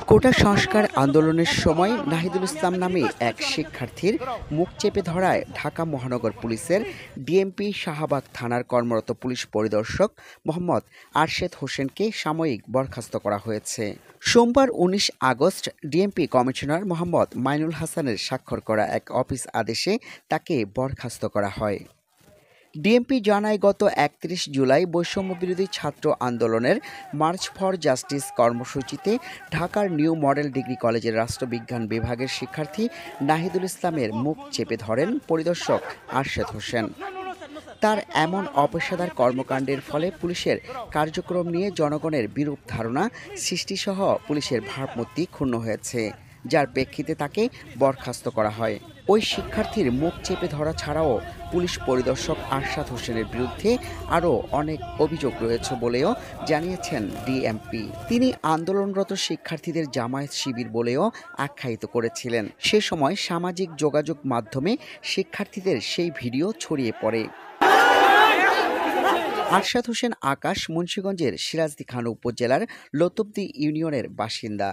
কোটা সংস্কার আন্দোলনের সময় নাহিদুল ইসলাম নামে এক শিক্ষার্থীর মুখ চেপে ধরায় ঢাকা মহানগর পুলিশের ডিএমপি শাহবাগ থানার কর্মরত পুলিশ পরিদর্শক মোহাম্মদ আরশেদ হোসেনকে সাময়িক বরখাস্ত করা হয়েছে। সোমবার ১৯ August DMP commissioner Mohammad Mainul হাসানের স্বাক্ষর করা এক অফিস আদেশে তাকে বরখাস্ত করা হয়। ডিএমপি জানায়, গত ৩১ জুলাই বৈষম্যবিরোধী ছাত্র আন্দোলনের মার্চ ফর জাস্টিস কর্মসূচিতে ঢাকার নিউ মডেল ডিগ্রি কলেজের রাষ্ট্রবিজ্ঞান বিভাগের শিক্ষার্থী নাহিদুল ইসলামের মুখ চেপে ধরেন পরিদর্শক আরশেদ হোসেন। তার এমন অপেশাদার কর্মকাণ্ডের ফলে পুলিশের কার্যক্রম নিয়ে জনগণের বিরূপ ধারণা সৃষ্টিসহ পুলিশের ভাবমূর্তি ক্ষুণ্ণ হয়েছে, যার প্রেক্ষিতে তাকে বরখাস্ত করা হয়। ওই শিক্ষার্থীর মুখ চেপে ধরা ছাড়াও পুলিশ পরিদর্শক আরশেদ হোসেনের বিরুদ্ধে আরও অনেক অভিযোগ রয়েছে বলেও জানিয়েছেন ডিএমপি। তিনি আন্দোলনরত শিক্ষার্থীদের জামায়াত শিবির বলেও আখ্যায়িত করেছিলেন। সে সময় সামাজিক যোগাযোগ মাধ্যমে শিক্ষার্থীদের সেই ভিডিও ছড়িয়ে পড়ে। আরশেদ হোসেন আকাশ মুন্সিগঞ্জের সিরাজদিখান উপজেলার লতুবদী ইউনিয়নের বাসিন্দা।